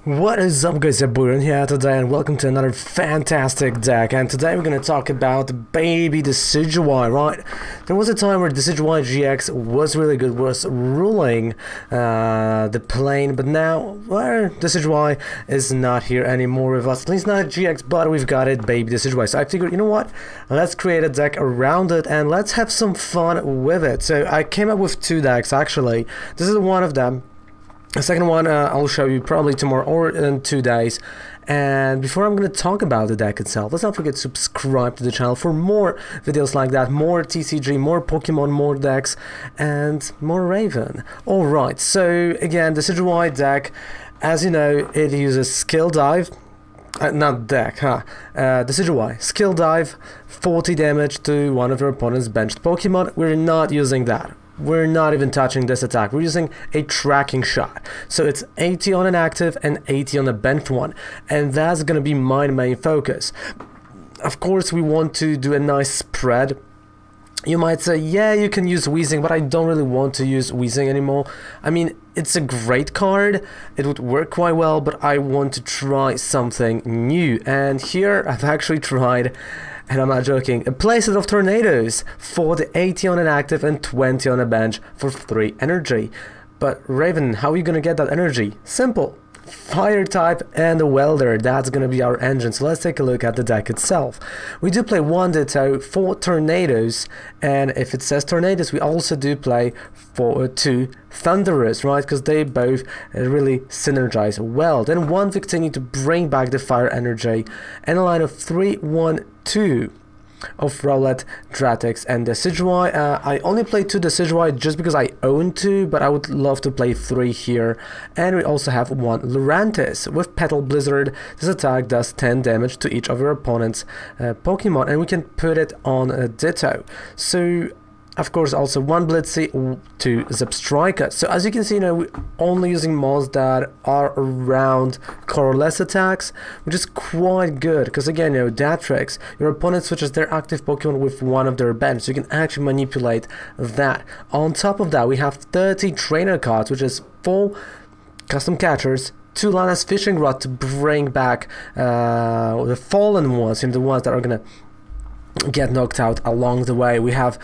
What is up guys, Buran here today and welcome to another fantastic deck, and today we're going to talk about baby Decidueye, right? There was a time where Decidueye GX was really good, was ruling the plane, but now, well, Decidueye is not here anymore with us, at least not at GX, but we've got it, baby Decidueye. So I figured, you know what, let's create a deck around it and let's have some fun with it. So I came up with two decks actually. This is one of them. The second one I'll show you probably tomorrow or in 2 days. And before I'm going to talk about the deck itself, let's not forget to subscribe to the channel for more videos like that, more TCG, more Pokemon, more decks, and more Raven. Alright, so again, the Decidueye deck, as you know, it uses Skill Dive. Not deck, huh? Decidueye, Skill Dive, 40 damage to one of your opponent's benched Pokemon. We're not using that. We're not even touching this attack. We're using a tracking shot. So it's 80 on an active and 80 on a benched one. And that's going to be my main focus. Of course, we want to do a nice spread. You might say, yeah, you can use Weezing, but I don't really want to use Weezing anymore. I mean, it's a great card. It would work quite well, but I want to try something new. And here, I've actually tried, and I'm not joking, a playset of Tornadus for the 80 on an active and 20 on a bench for 3 energy. But Raven, how are you gonna get that energy? Simple. Fire type and a welder, that's gonna be our engine. So let's take a look at the deck itself. We do play 1 Ditto, 4 Tornadus, and if it says Tornadus, we also do play 2 Thundurus, right? Because they both really synergize well. Then 1 Victini to bring back the fire energy, and a line of 3, 1, 2 of Rowlet, Dartrix, and Decidueye. I only play 2 Decidueye just because I own 2, but I would love to play 3 here. And we also have 1 Lurantis with Petal Blizzard. This attack does 10 damage to each of your opponent's Pokemon, and we can put it on a Ditto. So of course, also 1 Blitzle, 2 Zebstrika. So as you can see, you know, we're only using mons that are around colorless attacks, which is quite good. Because again, you know, Dartrix, your opponent switches their active Pokemon with one of their bench, so you can actually manipulate that. On top of that, we have 30 trainer cards, which is 4 custom catchers, 2 Lana's fishing rod to bring back the fallen ones, and the ones that are gonna get knocked out along the way. We have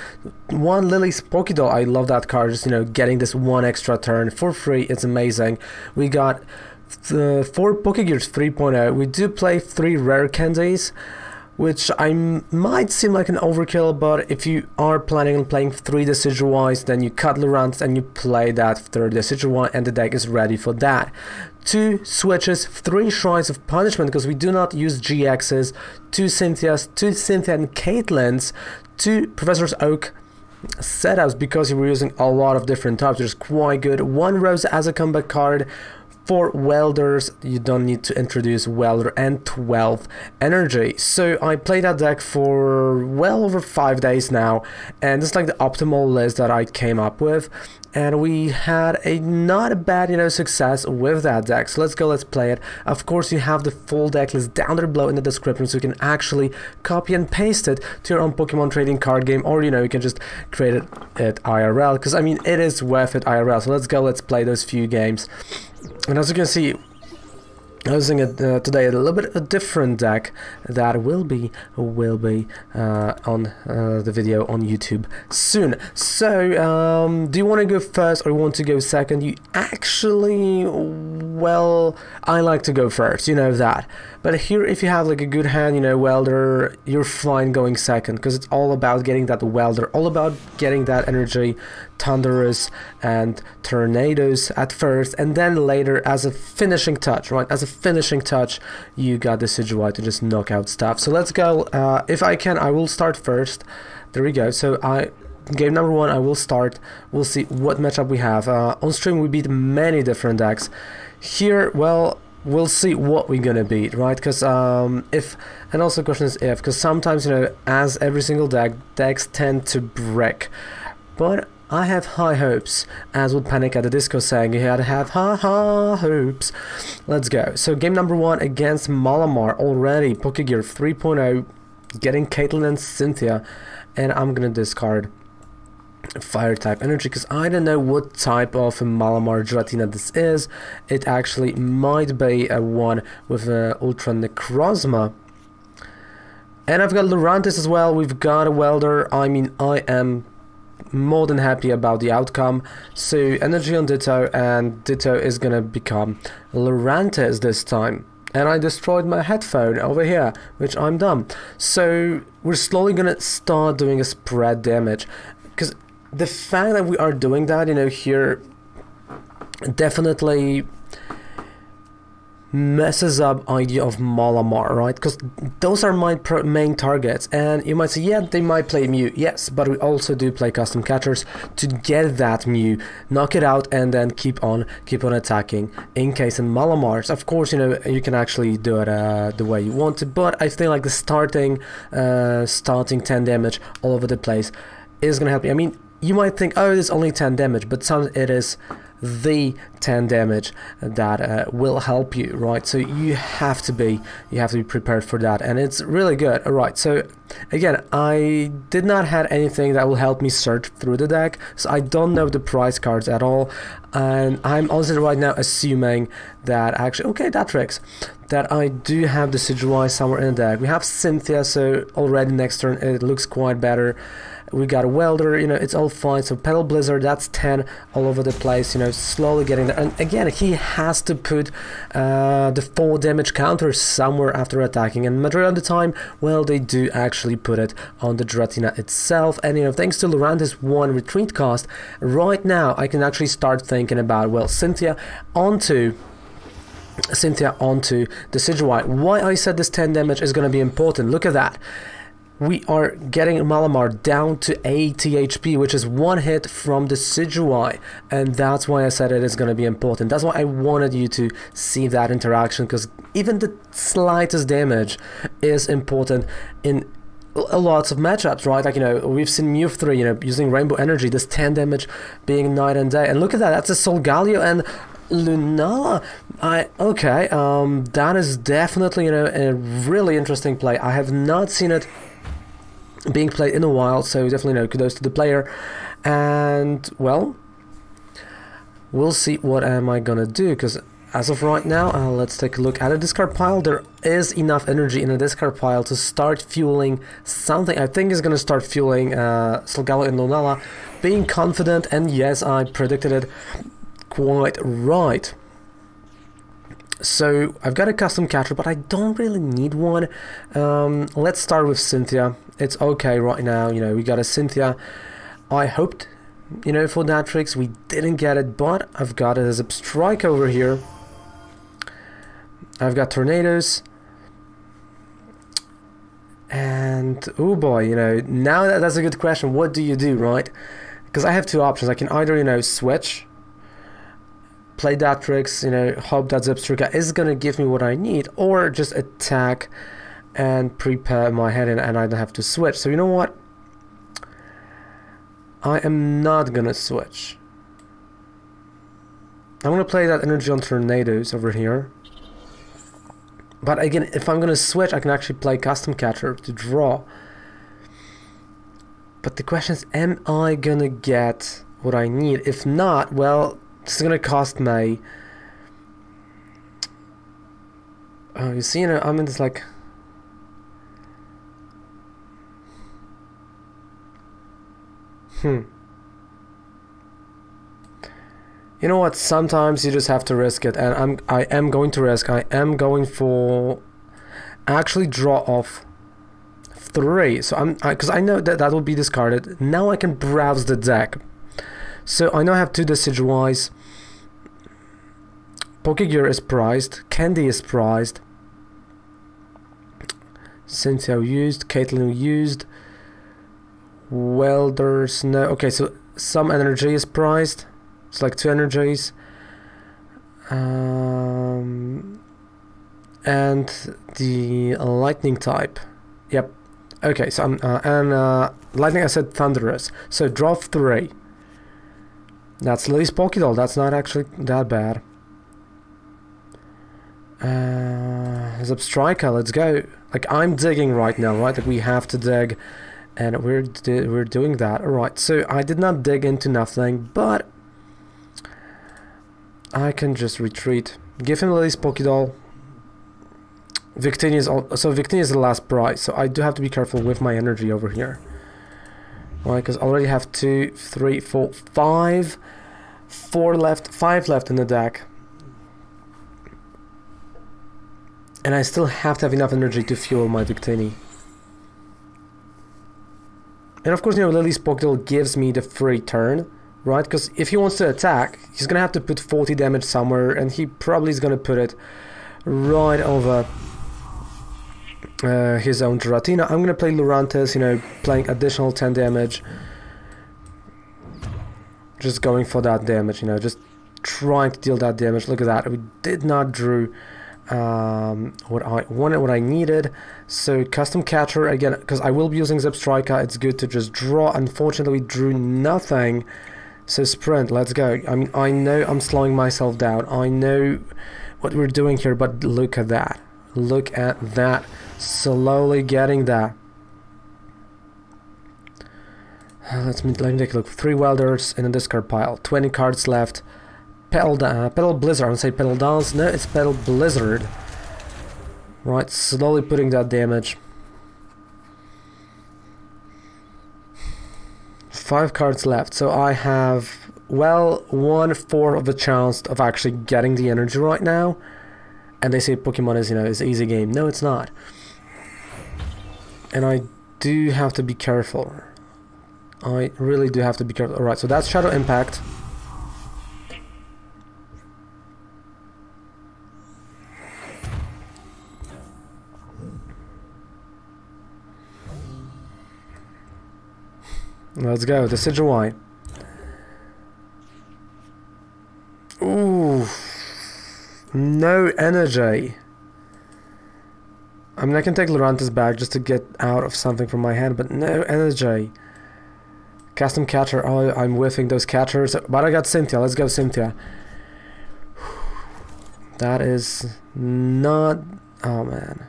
1 Lillie's Pokédoll. I love that card, just, you know, getting this 1 extra turn for free. It's amazing. We got 4 Pokégears 3.0. We do play 3 Rare Candies, which might seem like an overkill, but if you are planning on playing 3 Decidueyes, then you cut Lurantis and you play that 3rd Decidueye, and the deck is ready for that. 2 switches, 3 Shrines of Punishment, because we do not use GXs, 2 Cynthias, 2 Cynthia and Caitlins, 2 Professor's Oak setups, because we're using a lot of different types, which is quite good. 1 Rosa as a comeback card. 4 welders, you don't need to introduce welder, and 12 energy. So I played that deck for well over 5 days now, and this is like the optimal list that I came up with, and we had a not a bad, you know, success with that deck. So let's go, let's play it. Of course, you have the full deck list down there below in the description, so you can actually copy and paste it to your own Pokemon trading card game, or, you know, you can just create it at IRL, because I mean, it is worth it IRL. So let's go, let's play those few games. And as you can see, I'm using it today a little bit a different deck that will be on the video on YouTube soon. So do you want to go first or you want to go second? You actually, well, I like to go first, you know that. But here, if you have like a good hand, you know, welder, you're fine going second, because it's all about getting that welder, all about getting that energy, Thundurus and Tornadus at first, and then later as a finishing touch, right? As a finishing touch, you got the Decidueye to just knock out stuff. So let's go. If I can, I will start first. There we go. So game number 1, I will start. We'll see what matchup we have. On stream, we beat many different decks. Here, well, we'll see what we're gonna beat, right? Because if, and also the question is if, because sometimes, you know, as every single decks tend to break, but I have high hopes, as would Panic at the Disco saying, you had to have high hopes. Let's go. So game number 1 against Malamar, already Pokégear 3.0, getting Caitlin and Cynthia, and I'm gonna discard fire type energy, because I don't know what type of Malamar Giratina this is. It actually might be a one with Ultra Necrozma. And I've got Lurantis as well. We've got a Welder. I mean, I am more than happy about the outcome. So energy on Ditto, and Ditto is gonna become Lurantis this time. And I destroyed my headphone over here, which I'm done. So we're slowly gonna start doing a spread damage, because the fact that we are doing that, you know, here definitely messes up idea of Malamar, right? Because those are my main targets, and you might say, yeah, they might play Mew. Yes, but we also do play custom catchers to get that Mew, knock it out, and then keep on attacking. In case in Malamar's, of course, you know, you can actually do it the way you want to, but I feel like the starting 10 damage all over the place is gonna help you. I mean, you might think, oh, it's only 10 damage, but it is the 10 damage that will help you, right? So you have to be prepared for that, and it's really good. All right, so again, I did not have anything that will help me search through the deck, so I don't know the prize cards at all, and I'm also right now assuming that actually, okay, Dartrix, that I do have the Decidueye somewhere in the deck. We have Cynthia, so already next turn it looks quite better. We got a Welder, you know, it's all fine. So Petal Blizzard, that's 10 all over the place, you know, slowly getting there. And again, he has to put the 4 damage counter somewhere after attacking. And majority of the time, well, they do actually put it on the Giratina itself. And, you know, thanks to Lurantis' 1 retreat cost, right now I can actually start thinking about, well, Cynthia onto Decidueye. Why I said this 10 damage is going to be important, look at that. We are getting Malamar down to 80 HP, which is 1 hit from the Decidueye, and that's why I said it is going to be important. That's why I wanted you to see that interaction, because even the slightest damage is important in lots of matchups, right? Like, you know, we've seen Mew 3, you know, using Rainbow Energy, this 10 damage being night and day, and look at that, that's a Solgaleo and Lunala. Okay, that is definitely, you know, a really interesting play. I have not seen it being played in a while, so definitely, no, kudos to the player. And well, we'll see what am I gonna do, because as of right now, let's take a look at a discard pile. There is enough energy in a discard pile to start fueling something. I think is gonna start fueling Solgaleo and Lunala, being confident, and yes, I predicted it quite right. So I've got a custom catcher, but I don't really need one. Let's start with Cynthia. It's okay right now, you know, we got a Cynthia. I hoped, you know, for Dartrix we didn't get it, but I've got a Zebstrika over here. I've got Tornadus. And oh boy, you know, now that's a good question. What do you do, right? Because I have 2 options. I can either, you know, switch, play Dartrix, you know, hope that Zebstrika is gonna give me what I need, or just attack and prepare my head in, and I don't have to switch. So you know what? I am not gonna switch. I'm gonna play that energy on Tornadus over here. But again, if I'm gonna switch, I can actually play custom catcher to draw. But the question is, am I gonna get what I need? If not, well, this is gonna cost me. Oh, you see, you know, I'm in this like. You know what? Sometimes you just have to risk it, and I am going to risk. I am going for actually draw off 3. So because I know that will be discarded. Now I can browse the deck. So I know I have 2 Decidueyes. Pokégear is prized. Candy is prized. Cynthia used. Caitlin used. Welders, no. Okay, so some energy is prized. It's like 2 energies. And the lightning type. Yep. Okay, so lightning, I said Thundurus. So draw 3. That's Lillie's Pokédoll. That's not actually that bad. Zebstrika, let's go. Like, I'm digging right now, right? Like, we have to dig and we're doing that. Alright, so I did not dig into nothing, but I can just retreat. Give him Lillie's Pokédoll. Victini is Victini is the last prize, so I do have to be careful with my energy over here. Right, because I already have 2, 3, 4, 5, 4 left, 5 left in the deck. And I still have to have enough energy to fuel my Victini. And of course, you know, Lillie's Pokédoll gives me the free turn, right? Because if he wants to attack, he's gonna have to put 40 damage somewhere, and he probably is gonna put it right over his own Giratina. I'm gonna play Lurantis, you know, playing additional 10 damage. Just going for that damage, you know, just trying to deal that damage. Look at that, we did not drew what I wanted, what I needed. So custom catcher again, because I will be using Zebstrika, it's good to just draw. Unfortunately, we drew nothing. So sprint, let's go. I mean, I know I'm slowing myself down, I know what we're doing here, but look at that. Look at that. Slowly getting that. Let me take a look. 3 Welders in the discard pile. 20 cards left. Petal Blizzard. I would say Petal Dance. No, it's Petal Blizzard. Right, slowly putting that damage. 5 cards left. So I have, well, 1/4 of a chance of actually getting the energy right now. And they say Pokemon is, you know, is an easy game. No, it's not. And I do have to be careful. I really do have to be careful. Alright, so that's Shadow Impact. Let's go, Decidueye. Ooh. No energy. I mean, I can take Lurantis back just to get out of something from my hand, but no energy. Custom catcher. Oh, I'm whiffing those catchers. But I got Cynthia. Let's go, Cynthia. That is not... Oh, man.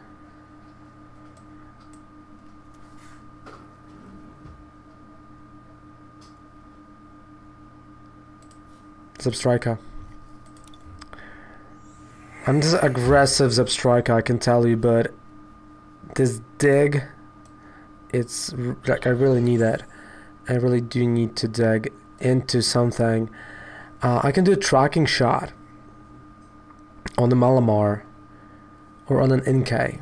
Zebstrika. I'm just aggressive Zebstrika, I can tell you, but this dig, it's like I really need that. I really do need to dig into something. I can do a tracking shot on the Malamar or on an Inkay.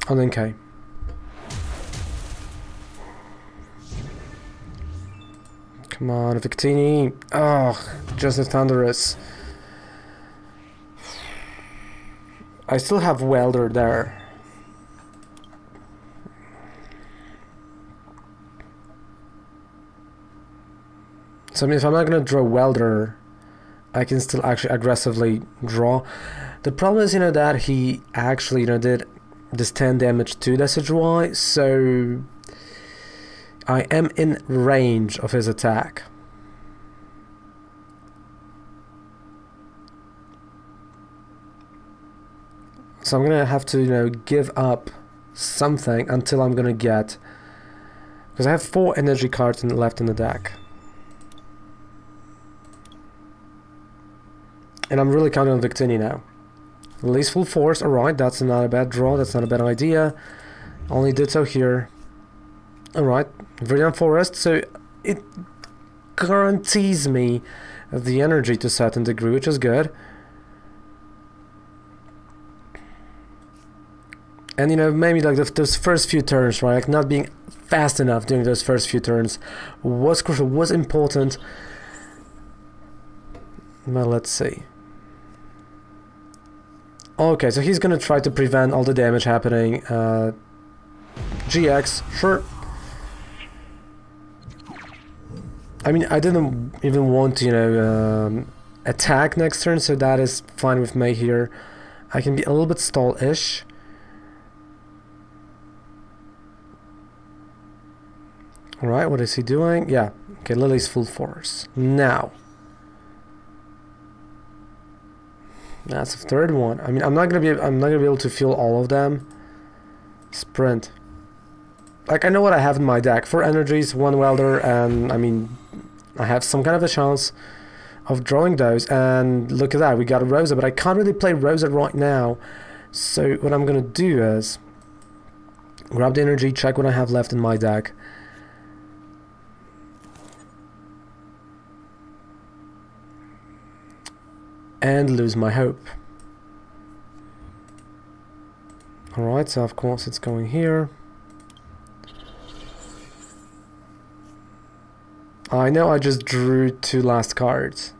On Inkay. Come on, Victini. Oh, just a Thundurus. I still have Welder there. So I mean, if I'm not gonna draw Welder, I can still actually aggressively draw. The problem is, you know, that he actually, you know, did this 10 damage to Decidueye, so I am in range of his attack. So I'm gonna have to, you know, give up something until I'm gonna get, because I have 4 energy cards left in the deck. And I'm really counting on Victini now. Release full force, alright, that's not a bad draw, that's not a bad idea. Only Ditto here. Alright, Viridian Forest, so it guarantees me the energy to a certain degree, which is good. And you know, maybe like those first few turns, right, like not being fast enough during those first few turns was crucial, was important. Well, let's see. Okay, so he's gonna try to prevent all the damage happening. GX, sure. I mean, I didn't even want to, you know, attack next turn, so that is fine with me here. I can be a little bit stall-ish. Alright, what is he doing? Yeah, okay, Lillie's full force. Now. That's the third one. I mean, I'm not gonna be able to feel all of them. Sprint. Like, I know what I have in my deck. 4 energies, 1 welder, and I mean, I have some kind of a chance of drawing those. And look at that, we got a Rosa, but I can't really play Rosa right now. So what I'm gonna do is grab the energy, check what I have left in my deck. And lose my hope. Alright, so of course it's going here. I know I just drew 2 last cards.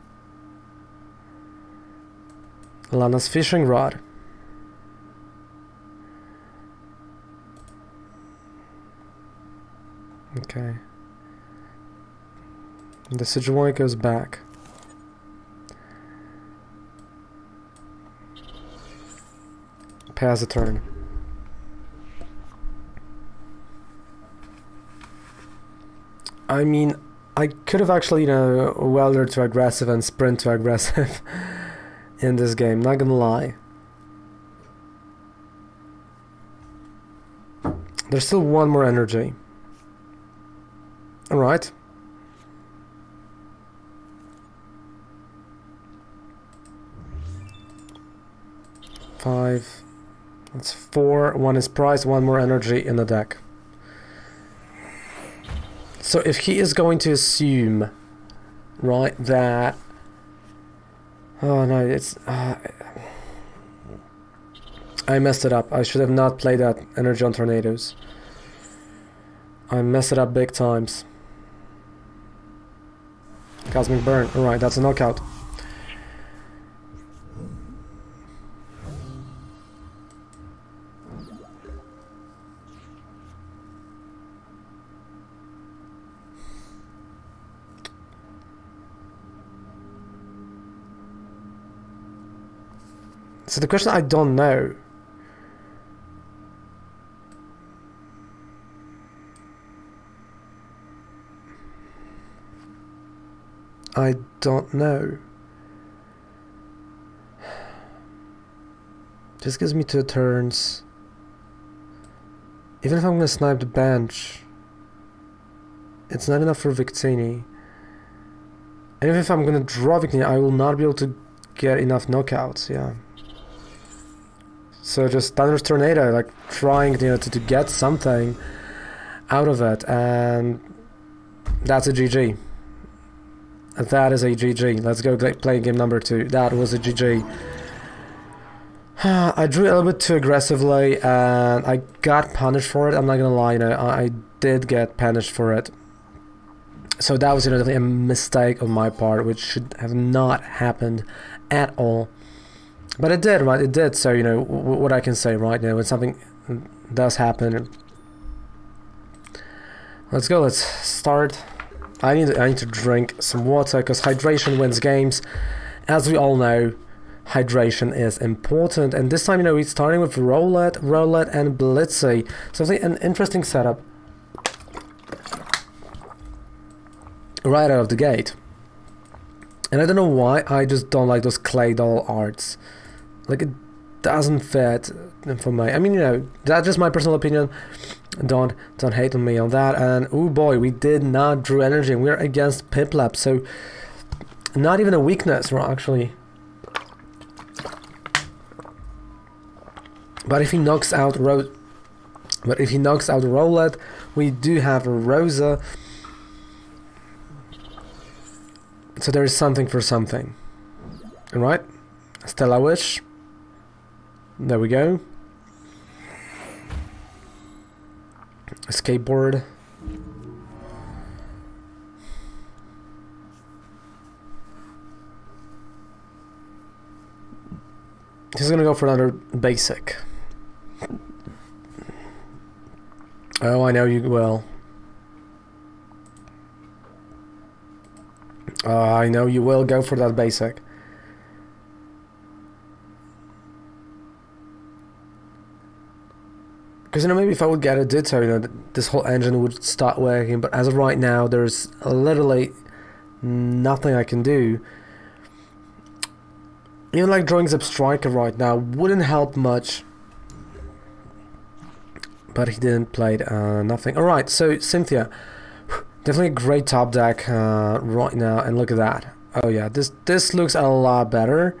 Lana's fishing rod. Okay. The Decidueye goes back. Pass a turn. I mean, I could have actually, you know, welder to aggressive and sprint to aggressive in this game, not gonna lie. There's still 1 more energy. Alright. Five. That's 4. 1 is prized, 1 more energy in the deck. So if he is going to assume, right, that... Oh no, it's... I messed it up. I should have not played that energy on Tornadoes. I messed it up big times. Cosmic Burn. Alright, that's a knockout. So the question, I don't know. I don't know. This gives me 2 turns. Even if I'm gonna snipe the bench, it's not enough for Victini. And even if I'm gonna draw Victini, I will not be able to get enough knockouts, yeah. So just Thundurus Tornado, like trying, you know, to get something out of it, and that's a GG. That is a GG. Let's go play game number 2. That was a GG. I drew a little bit too aggressively, and I got punished for it. I'm not gonna lie, you know, I did get punished for it. So that was, you know, definitely a mistake on my part, which should have not happened at all. But it did, right? It did. So, you know, what I can say, right? You know, when something does happen. Let's go. Let's start. I need to drink some water, because hydration wins games. As we all know, hydration is important. And this time, you know, we're starting with Rowlet, and Blitzle. So it's an interesting setup right out of the gate. And I don't know why, I just don't like those clay doll arts. Like, it doesn't fit for me. I mean, you know, that's just my personal opinion. Don't hate on me on that. And oh boy, we did not draw energy, and we're against Piplup, so not even a weakness, right, actually. But if he knocks out Rowlet, we do have a Rosa. So there is something for something. Alright? Stella Wish. There we go. A skateboard. He's gonna go for another basic. Oh, I know you will. I know you will go for that basic. Because, you know, maybe if I would get a Ditto, you know, this whole engine would start working. But as of right now, there's literally nothing I can do. Even like drawing Zebstrika right now wouldn't help much. But he didn't play nothing. Alright, so Cynthia. Definitely a great top deck right now. And look at that. Oh yeah, this looks a lot better.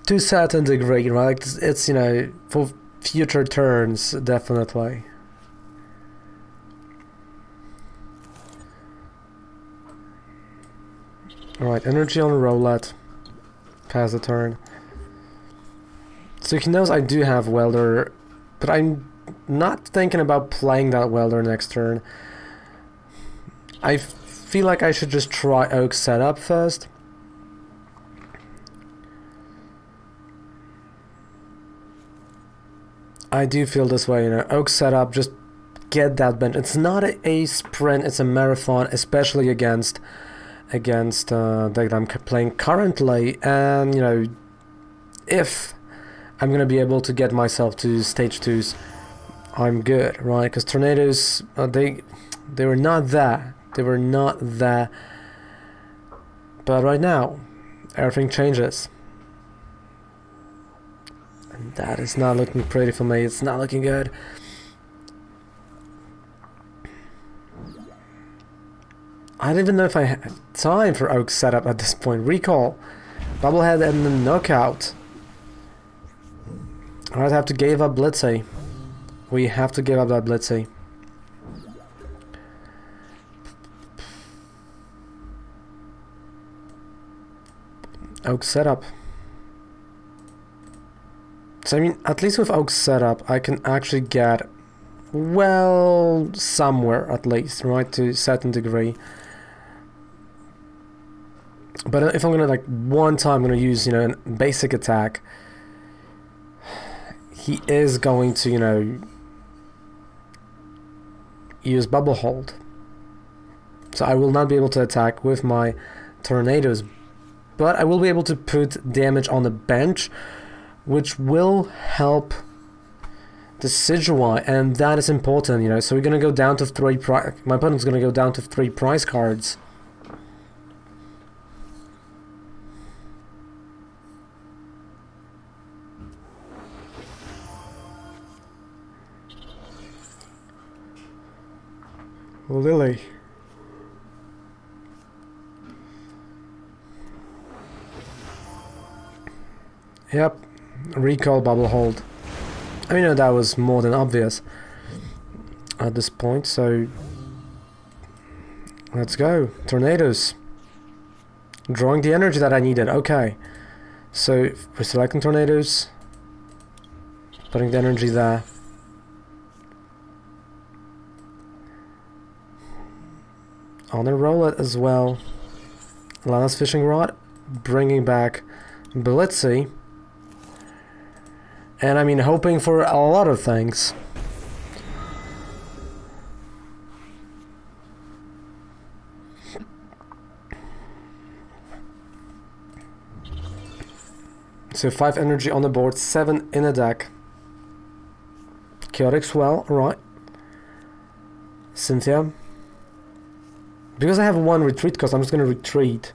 To a certain degree, right? It's, you know, for future turns, definitely. Alright, energy on Rowlet. Pass the turn. So he knows I do have Welder, but I'm not thinking about playing that Welder next turn. I feel like I should just try Oak setup first. I do feel this way, you know, Oak setup, just get that bench. It's not a sprint, it's a marathon, especially against deck that I'm playing currently. And, you know, if I'm gonna be able to get myself to stage 2s, I'm good, right? Because Tornadus, they were not there. They were not there. But right now, everything changes. And that is not looking pretty for me. It's not looking good. I don't even know if I have time for Oak setup at this point. Recall, Bubblehead, and then Knockout. I'd have to give up Blitzle. We have to give up that Blitzle. Oak setup. So I mean, at least with Oak setup, I can actually get, well, somewhere at least, right, to a certain degree. But if I'm gonna, like, one time I'm gonna use, you know, a basic attack, he is going to, you know, use Bubble Hold. So I will not be able to attack with my Tornadoes, but I will be able to put damage on the bench, which will help Decidueye, and that is important, you know. So we're gonna go down to 3 my opponent's gonna go down to 3 prize cards. Lillie. Yep, recall Bubble Hold. I mean, that was more than obvious at this point, so let's go. Tornadoes. Drawing the energy that I needed. Okay, so we're selecting Tornadoes, putting the energy there. On the Rowlet as well. Lana's Fishing Rod, bringing back Blitzle. And I mean, hoping for a lot of things. So 5 energy on the board, 7 in the deck. Chaotic Swell, alright. Cynthia. Because I have 1 retreat cost, I'm just gonna retreat.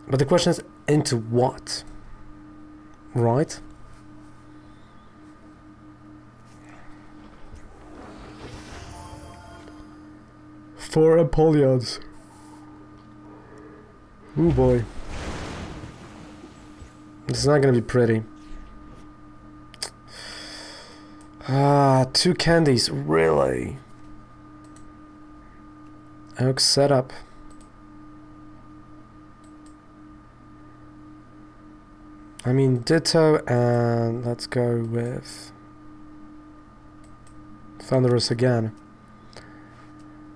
But the question is, into what? Right? Four Apollons. Oh boy. This is not gonna be pretty. 2 candies, really? Oak setup. I mean, Ditto, and let's go with Thundurus again.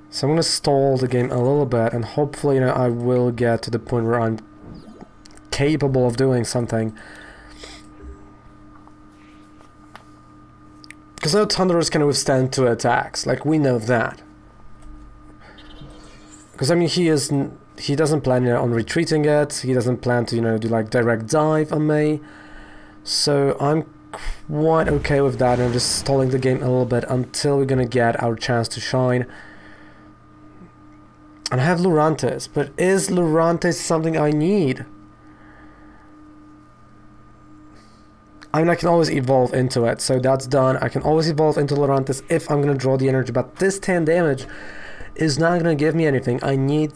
So I'm gonna stall the game a little bit, and hopefully, you know, I will get to the point where I'm capable of doing something. Because no Thundurus can withstand 2 attacks, like we know that. Because I mean, he is he doesn't plan, you know, on retreating it. He doesn't plan to, you know, do like direct dive on me. So I'm quite okay with that, and I'm just stalling the game a little bit until we're gonna get our chance to shine. And I have Lurantis, but is Lurantis something I need? I mean, I can always evolve into it, so that's done. I can always evolve into Lurantis if I'm gonna draw the energy, but this 10 damage is not gonna give me anything. I need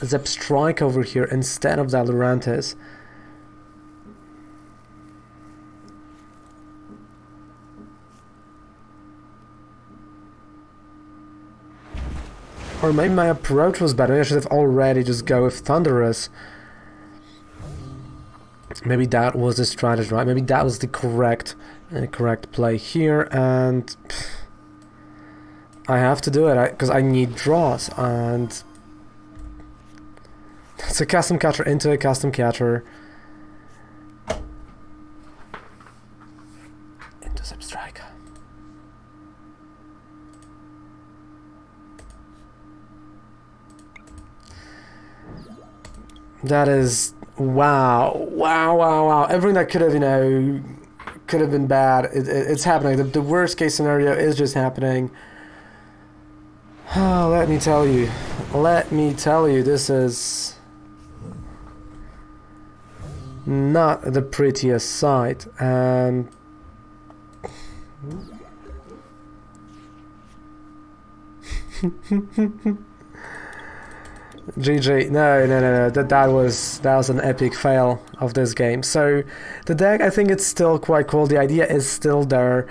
Zebstrika over here instead of that Lurantis. Or maybe my approach was better. I should have already just go with Thundurus. Maybe that was the strategy, right? Maybe that was the correct play here, and I have to do it because I need draws, and it's a custom catcher into a custom catcher. Into Zebstrika. That is, wow. Everything that could have, you know, could have been bad, it's happening. The worst case scenario is just happening. Oh, let me tell you, this is not the prettiest sight, and GG. No. That was an epic fail of this game. So the deck, I think it's still quite cool. The idea is still there.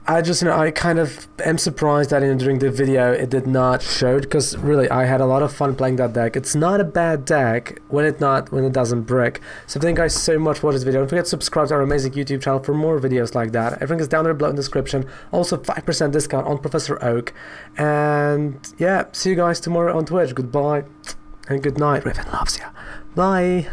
I just, you know, I kind of am surprised that, you know, during the video it did not show, because really I had a lot of fun playing that deck. It's not a bad deck when it doesn't brick. So thank you guys so much for this video. Don't forget to subscribe to our amazing YouTube channel for more videos like that. Everything is down there below in the description. Also 5% discount on Professor Oak. And yeah, see you guys tomorrow on Twitch. Goodbye and good night. Raven loves you. Bye.